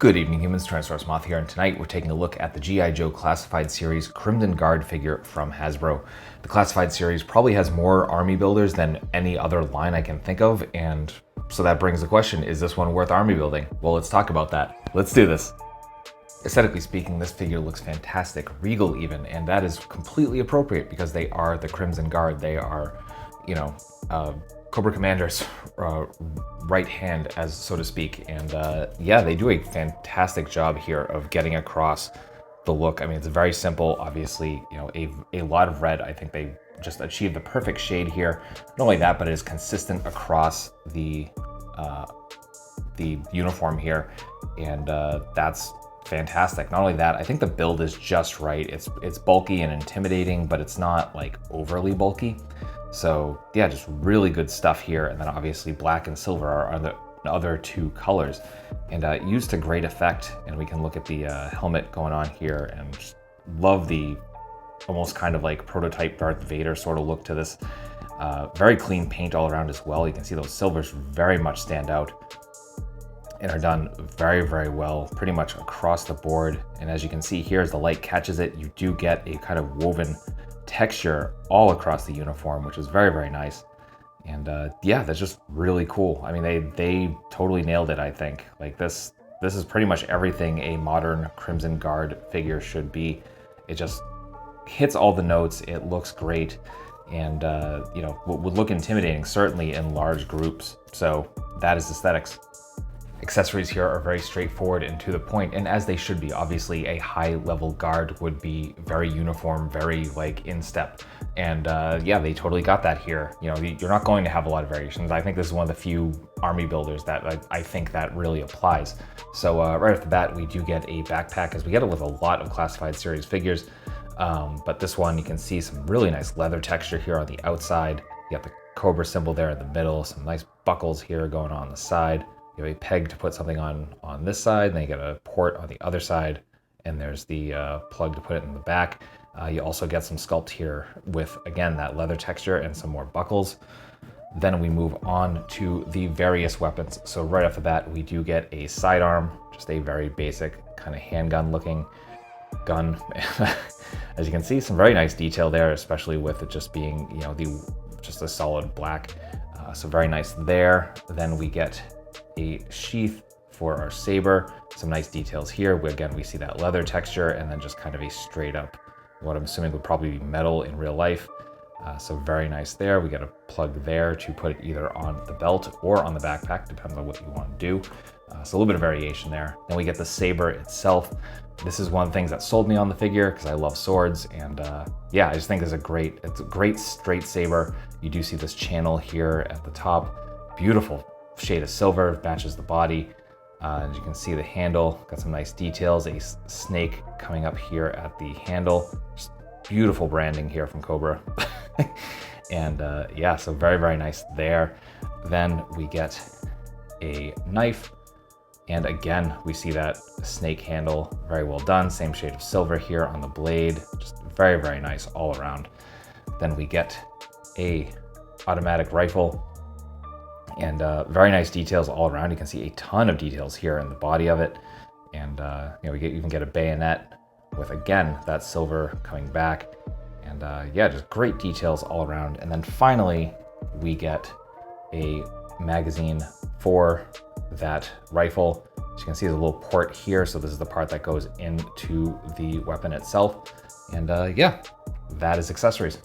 Good evening, humans. Tyrannosaurusmoth here, and tonight we're taking a look at the G.I. Joe Classified Series Crimson Guard figure from Hasbro. The Classified Series probably has more army builders than any other line I can think of, and so that brings the question, is this one worth army building? Well, let's talk about that. Let's do this. Aesthetically speaking, this figure looks fantastic, regal even, and that is completely appropriate because they are the Crimson Guard. They are, Cobra Commander's right hand, as so to speak, and yeah, they do a fantastic job here of getting across the look. I mean, it's very simple, obviously, a lot of red. I think they just achieved the perfect shade here. Not only that, but it is consistent across the uniform here, and that's fantastic. Not only that, I think the build is just right. It's bulky and intimidating, but it's not like overly bulky. So yeah, just really good stuff here. And then obviously black and silver are the other two colors, and used to great effect. And we can look at the helmet going on here and just love the almost kind of like prototype Darth Vader sort of look to this. Very clean paint all around as well. You can see those silvers very much stand out and are done very, very well, pretty much across the board. And as you can see here, as the light catches it, you do get a kind of woven texture all across the uniform, which is very, very nice. And yeah, that's just really cool. I mean, they totally nailed it, I think. Like this is pretty much everything a modern Crimson Guard figure should be. It just hits all the notes, it looks great, and would look intimidating, certainly in large groups. So that is aesthetics. Accessories here are very straightforward and to the point, and as they should be. Obviously, a high-level guard would be very uniform, very like in step, and yeah, they totally got that here. You're not going to have a lot of variations. I think this is one of the few army builders that I think that really applies. So right off the bat, we do get a backpack, as we get it with a lot of Classified Series figures, but this one, you can see some really nice leather texture here on the outside. You got the Cobra symbol there in the middle, some nice buckles here going on the side. You have a peg to put something on this side, and then you get a port on the other side, and there's the plug to put it in the back. You also get some sculpt here with, again, that leather texture and some more buckles. Then we move on to the various weapons. So right off the bat, we do get a sidearm, just a very basic kind of handgun looking gun. As you can see, some very nice detail there, especially with it just being, just a solid black. So very nice there. Then we get a sheath for our saber, some nice details here. We see that leather texture, and then just kind of a straight up, what I'm assuming would probably be metal in real life. So very nice there. We got a plug there to put it either on the belt or on the backpack, depending on what you want to do. So a little bit of variation there. Then we get the saber itself. This is one of the things that sold me on the figure because I love swords, and yeah, I just think it's a great straight saber. You do see this channel here at the top, beautiful shade of silver, matches the body. As you can see, the handle got some nice details, a snake coming up here at the handle, just beautiful branding here from Cobra. And yeah, so very, very nice there. Then we get a knife, and again, we see that snake handle, very well done, same shade of silver here on the blade, just very, very nice all around. Then we get a automatic rifle, and very nice details all around. You can see a ton of details here in the body of it, and we even get a bayonet with, again, that silver coming back, and yeah, just great details all around. And then finally, we get a magazine for that rifle. As you can see, there's a little port here, so this is the part that goes into the weapon itself, and yeah, that is accessories.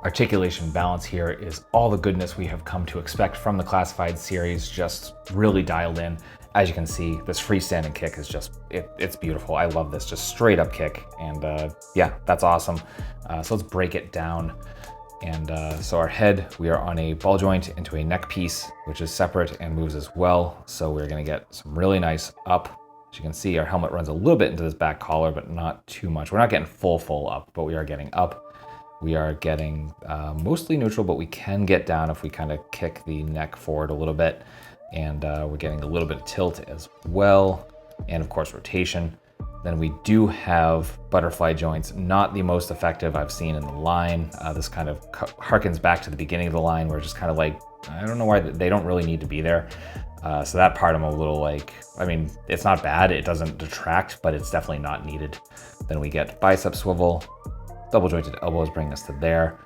Articulation balance here is all the goodness we have come to expect from the Classified Series, just really dialed in. As you can see, this freestanding kick is just, it's beautiful. I love this, just straight up kick, and yeah, that's awesome. So let's break it down. And so our head, we are on a ball joint into a neck piece, which is separate and moves as well. So we're gonna get some really nice up. As you can see, our helmet runs a little bit into this back collar, but not too much. We're not getting full up, but we are getting up. We are getting mostly neutral, but we can get down if we kind of kick the neck forward a little bit. And we're getting a little bit of tilt as well. And of course, rotation. Then we do have butterfly joints, not the most effective I've seen in the line. This kind of harkens back to the beginning of the line, where it's just kind of like I don't know why they don't really need to be there. So that part I'm a little like, I mean, it's not bad. It doesn't detract, but it's definitely not needed. Then we get bicep swivel, double jointed elbows bring us to there.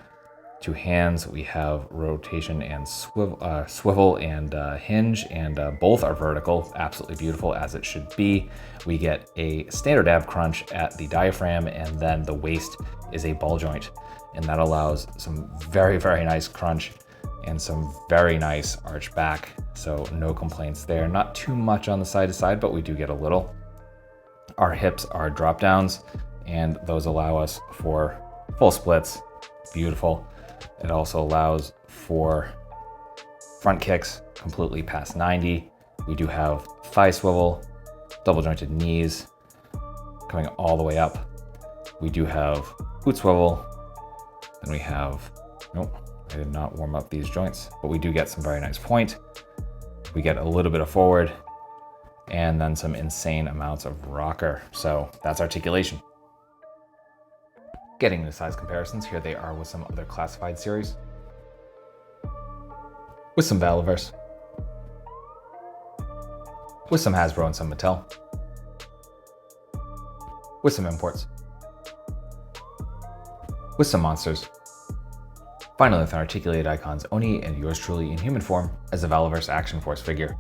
2 hands, we have rotation and swivel and hinge, and both are vertical, absolutely beautiful as it should be. We get a standard ab crunch at the diaphragm, and then the waist is a ball joint, and that allows some very, very nice crunch and some very nice arch back. So no complaints there. Not too much on the side to side, but we do get a little. Our hips are drop downs, and those allow us for full splits. Beautiful. It also allows for front kicks completely past 90. We do have thigh swivel, double jointed knees coming all the way up. We do have boot swivel, and we have, nope, I did not warm up these joints, but we do get some very nice point. We get a little bit of forward, and then some insane amounts of rocker. So that's articulation. Getting into size comparisons, here they are with some other classified series. With some Valiverse. With some Hasbro and some Mattel. With some imports. With some monsters. Finally, with an articulated icons, Oni and yours truly in human form as a Valiverse Action Force figure.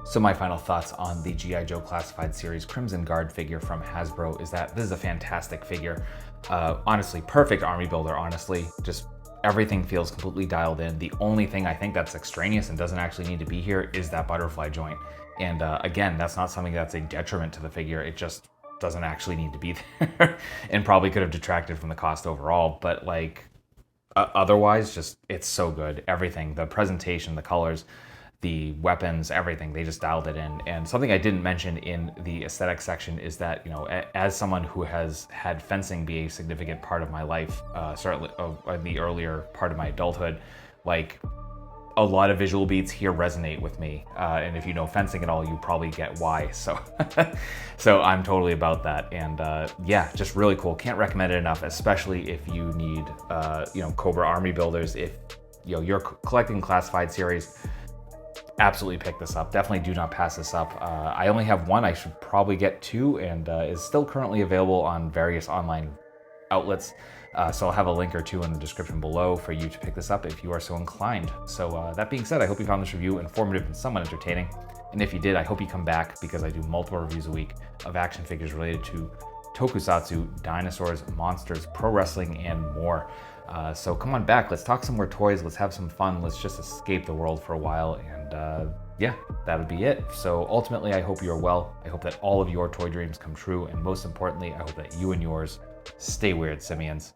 So my final thoughts on the G.I. Joe Classified Series Crimson Guard figure from Hasbro is that this is a fantastic figure. Honestly, perfect army builder, honestly. Just everything feels completely dialed in. The only thing I think that's extraneous and doesn't actually need to be here is that butterfly joint. And again, that's not something that's a detriment to the figure. It just doesn't actually need to be there and probably could have detracted from the cost overall. But like otherwise, just it's so good. Everything, the presentation, the colors, the weapons, everything, they just dialed it in. And something I didn't mention in the aesthetic section is that, you know, as someone who has had fencing be a significant part of my life, certainly in the earlier part of my adulthood, like a lot of visual beats here resonate with me. And if you know fencing at all, you probably get why. So, so I'm totally about that. And yeah, just really cool. Can't recommend it enough, especially if you need, you know, Cobra army builders. If you know you're collecting classified series, absolutely pick this up. Definitely do not pass this up. I only have one. I should probably get 2, and is still currently available on various online outlets. So I'll have a link or 2 in the description below for you to pick this up if you are so inclined. So that being said, I hope you found this review informative and somewhat entertaining. And if you did, I hope you come back because I do multiple reviews a week of action figures related to tokusatsu, dinosaurs, monsters, pro wrestling, and more. So come on back, let's talk some more toys, let's have some fun, let's just escape the world for a while, and yeah, that would be it. So ultimately, I hope you're well, I hope that all of your toy dreams come true, and most importantly, I hope that you and yours stay weird, simians.